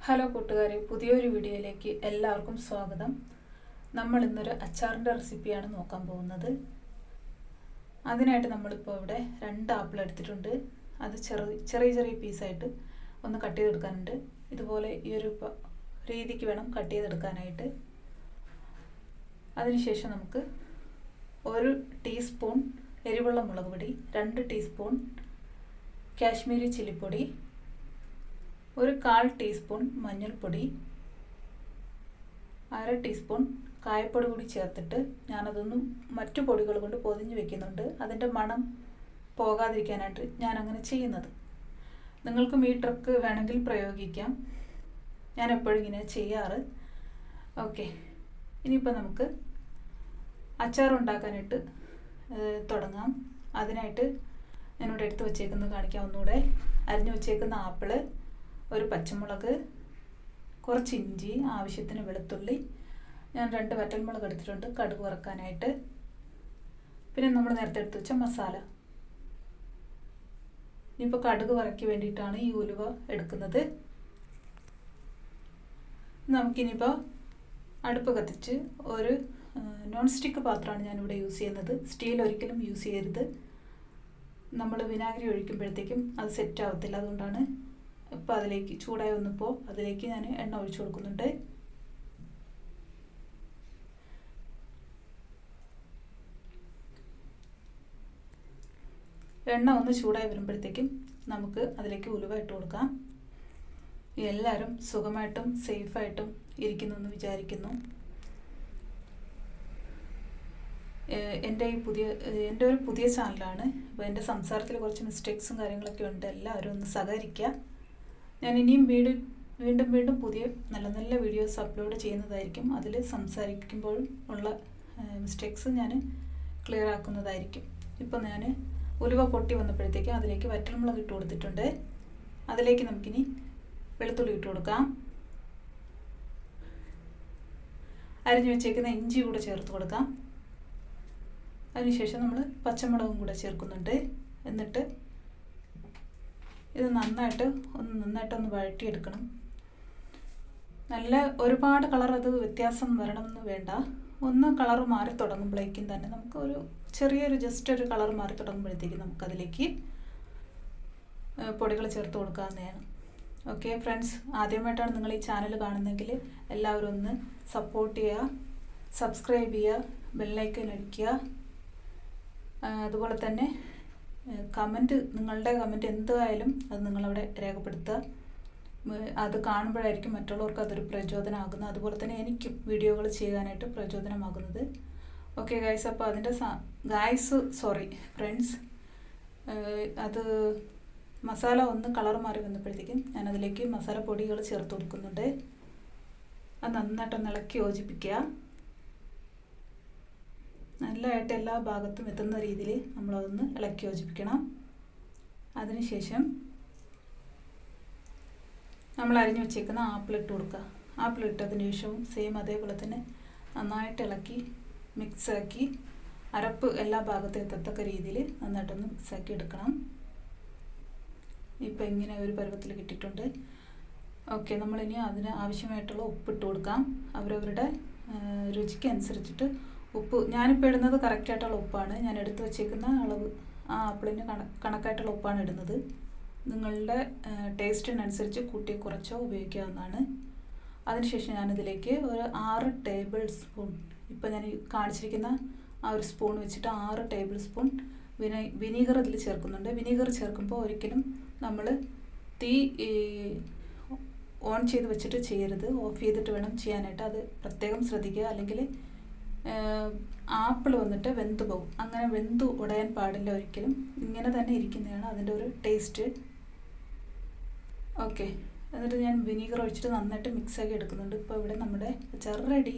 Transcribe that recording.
Hello കൂട്ടുകാരെ, പുതിയൊരു വീഡിയോയിലേക്ക് എല്ലാവർക്കും സ്വാഗതം. നമ്മൾ ഇന്നൊരു അച്ചാറിൻ്റെ റെസിപ്പിയാണ് നോക്കാൻ പോകുന്നത്. അതിനായിട്ട് നമ്മളിപ്പോൾ ഇവിടെ 2 ആപ്പിൾ എടുത്തിട്ടുണ്ട്. അത് ചെറിയ ചെറിയ പീസായിട്ട് ഒന്ന് കട്ട് ചെയ്തെടുക്കാനുണ്ട്. ഇതുപോലെ ഈ ഒരു രീതിക്ക് വേണം കട്ട് ചെയ്തെടുക്കാനായിട്ട്. അതിനുശേഷം നമുക്ക് 1 ടീസ്പൂൺ എരിവുള്ള മുളക് പൊടി, 2 ടീസ്പൂൺ കാശ്മീരി ചില്ലിപ്പൊടി, 1/4 ടീസ്പൂൺ മഞ്ഞൾപ്പൊടി, 1/2 ടീസ്പൂൺ കായപ്പൊടി കൂടി ചേർത്തിട്ട് ഞാനതൊന്നും മറ്റു പൊടികൾ കൊണ്ട് പൊതിഞ്ഞ് വെക്കുന്നുണ്ട്. അതിൻ്റെ മണം പോകാതിരിക്കാനായിട്ട് ഞാനങ്ങനെ ചെയ്യുന്നത്. നിങ്ങൾക്കും ഈ ട്രിക്ക് വേണമെങ്കിൽ പ്രയോഗിക്കാം. ഞാൻ എപ്പോഴും ഇങ്ങനെ ചെയ്യാറ്. ഓക്കെ, ഇനിയിപ്പോൾ നമുക്ക് അച്ചാർ ഉണ്ടാക്കാനായിട്ട് തുടങ്ങാം. അതിനായിട്ട് ഞാനിവിടെ എടുത്ത് വച്ചേക്കുന്നത് കാണിക്കാം. ഒന്നുകൂടെ അരിഞ്ഞു വച്ചേക്കുന്ന ആപ്പിള്, 1 പച്ചമുളക്, കുറച്ച് ഇഞ്ചി, ആവശ്യത്തിന് വെളുത്തുള്ളി, ഞാൻ 2 വറ്റൽമുളക് എടുത്തിട്ടുണ്ട് കടുക് വറക്കാനായിട്ട്. പിന്നെ നമ്മൾ നേരത്തെ എടുത്ത് വെച്ച മസാല. ഇനിയിപ്പോൾ കടുക് വറക്കി വേണ്ടിയിട്ടാണ് ഈ ഉലുവ എടുക്കുന്നത്. നമുക്കിനിയിപ്പോൾ അടുപ്പ് കത്തിച്ച് ഒരു നോൺ സ്റ്റിക്ക് പാത്രമാണ് ഞാനിവിടെ യൂസ് ചെയ്യുന്നത്. സ്റ്റീൽ ഒരിക്കലും യൂസ് ചെയ്യരുത്. നമ്മൾ വിനാഗിരി ഒഴിക്കുമ്പോഴത്തേക്കും അത് സെറ്റ് ആവത്തില്ല. അതുകൊണ്ടാണ് ഇപ്പോൾ അതിലേക്ക് ചൂടായി വന്നപ്പോൾ അതിലേക്ക് ഞാൻ എണ്ണ ഒഴിച്ചു കൊടുക്കുന്നുണ്ട്. എണ്ണ ഒന്ന് ചൂടായി വരുമ്പോഴത്തേക്കും നമുക്ക് അതിലേക്ക് ഉലുവ ഇട്ട് കൊടുക്കാം. എല്ലാവരും സുഖമായിട്ടും സേഫായിട്ടും ഇരിക്കുന്നു എന്ന് വിചാരിക്കുന്നു. എൻ്റെ ഒരു പുതിയ ചാനലാണ്. അപ്പോൾ എൻ്റെ സംസാരത്തിൽ കുറച്ച് മിസ്റ്റേക്സും കാര്യങ്ങളൊക്കെ ഉണ്ട്. എല്ലാവരും ഒന്ന് സഹകരിക്കുക. ഞാൻ ഇനിയും വീണ്ടും പുതിയ നല്ല നല്ല വീഡിയോസ് അപ്ലോഡ് ചെയ്യുന്നതായിരിക്കും. അതിൽ സംസാരിക്കുമ്പോൾ ഉള്ള മിസ്റ്റേക്സ് ഞാൻ ക്ലിയർ ആക്കുന്നതായിരിക്കും. ഇപ്പോൾ ഞാൻ ഉലുവ പൊട്ടി വന്നപ്പോഴത്തേക്കും അതിലേക്ക് വറ്റൽമുളക് ഇട്ട് കൊടുത്തിട്ടുണ്ട്. അതിലേക്ക് നമുക്കിനി വെളുത്തുള്ളി ഇട്ട് കൊടുക്കാം. അരിഞ്ഞു വെച്ചേക്കുന്ന ഇഞ്ചി കൂടെ ചേർത്ത് കൊടുക്കാം. അതിനുശേഷം നമ്മൾ പച്ചമുളകും കൂടെ ചേർക്കുന്നുണ്ട്. എന്നിട്ട് ഇത് നന്നായിട്ടൊന്ന് വഴറ്റിയെടുക്കണം. നല്ല ഒരുപാട് കളർ അത് വ്യത്യാസം വരണമെന്ന് വേണ്ട. ഒന്ന് കളർ മാറി തുടങ്ങുമ്പോഴേക്കും തന്നെ നമുക്ക് ജസ്റ്റ് ഒരു കളർ മാറി തുടങ്ങുമ്പോഴത്തേക്കും നമുക്കതിലേക്ക് പൊടികൾ ചേർത്ത് കൊടുക്കാവുന്നതാണ്. ഓക്കെ ഫ്രണ്ട്സ്, ആദ്യമായിട്ടാണ് നിങ്ങൾ ഈ ചാനൽ കാണുന്നതെങ്കിൽ എല്ലാവരും ഒന്ന് സപ്പോർട്ട് ചെയ്യുക, സബ്സ്ക്രൈബ് ചെയ്യുക, ബെല്ലൈക്കൻ അടിക്കുക. അതുപോലെ തന്നെ നിങ്ങളുടെ കമൻറ്റ് എന്തായാലും അത് നിങ്ങളവിടെ രേഖപ്പെടുത്തുക. അത് കാണുമ്പോഴായിരിക്കും മറ്റുള്ളവർക്ക് അതൊരു പ്രചോദനമാകുന്നത്. അതുപോലെ തന്നെ എനിക്കും വീഡിയോകൾ ചെയ്യാനായിട്ട് പ്രചോദനമാകുന്നത്. ഓക്കെ ഗൈസ്, അപ്പോൾ അതിൻ്റെ ഫ്രണ്ട്സ്, അത് മസാല ഒന്ന് കളർ മാറി വന്നപ്പോഴത്തേക്കും ഞാനതിലേക്ക് മസാല പൊടികൾ ചേർത്ത് കൊടുക്കുന്നുണ്ട്. അത് നന്നായിട്ടൊന്ന് ഇളക്കി യോജിപ്പിക്കുക. നല്ലതായിട്ട് എല്ലാ ഭാഗത്തും എത്തുന്ന രീതിയിൽ നമ്മളതൊന്ന് ഇളക്കി യോജിപ്പിക്കണം. അതിനുശേഷം നമ്മൾ അരിഞ്ഞു വെച്ചേക്കുന്ന ആപ്പിൾ ഇട്ട് കൊടുക്കുക. ആപ്പിൾ ഇട്ടതിന് ശേഷവും സെയിം അതേപോലെ തന്നെ നന്നായിട്ട് ഇളക്കി മിക്സാക്കി അരപ്പ് എല്ലാ ഭാഗത്തും എത്തത്തക്ക രീതിയിൽ നന്നായിട്ടൊന്ന് മിക്സാക്കി എടുക്കണം. ഇപ്പോൾ ഇങ്ങനെ ഒരു പരുവത്തിൽ കിട്ടിയിട്ടുണ്ട്. ഓക്കെ, നമ്മളിനി അതിന് ആവശ്യമായിട്ടുള്ള ഉപ്പിട്ട് കൊടുക്കാം. അവരവരുടെ രുചിക്ക് അനുസരിച്ചിട്ട് ഉപ്പ്, ഞാനിപ്പോൾ ഇടുന്നത് കറക്റ്റായിട്ടുള്ള ഉപ്പാണ്. ഞാൻ എടുത്ത് വച്ചേക്കുന്ന അളവ് ആ ആപ്പിളിന് കണക്കായിട്ടുള്ള ഉപ്പാണ് ഇടുന്നത്. നിങ്ങളുടെ ടേസ്റ്റിനനുസരിച്ച് കൂട്ടി കുറച്ചോ ഉപയോഗിക്കാവുന്നതാണ്. അതിനുശേഷം ഞാനിതിലേക്ക് ഒരു 6 ടേബിൾ സ്പൂൺ, ഇപ്പോൾ ഞാൻ കാണിച്ചിരിക്കുന്ന ആ ഒരു സ്പൂൺ വെച്ചിട്ട് 6 ടേബിൾ സ്പൂൺ വിനീഗർ ഇതിൽ ചേർക്കുന്നുണ്ട്. വിനീഗർ ചേർക്കുമ്പോൾ ഒരിക്കലും നമ്മൾ തീ ഓൺ ചെയ്ത് വെച്ചിട്ട് ചെയ്യരുത്. ഓഫ് ചെയ്തിട്ട് വേണം ചെയ്യാനായിട്ട്. അത് പ്രത്യേകം ശ്രദ്ധിക്കുക. അല്ലെങ്കിൽ ആപ്പിൾ വന്നിട്ട് വെന്ത് പോകും. അങ്ങനെ വെന്ത് ഉടയാൻ പാടില്ല ഒരിക്കലും. ഇങ്ങനെ തന്നെ ഇരിക്കുന്നതാണ് അതിൻ്റെ ഒരു ടേസ്റ്റ്. ഓക്കെ, എന്നിട്ട് ഞാൻ വിനീഗർ ഒഴിച്ചിട്ട് നന്നായിട്ട് മിക്സാക്കി എടുക്കുന്നുണ്ട്. ഇപ്പോൾ ഇവിടെ നമ്മുടെ അച്ചാർ റെഡി.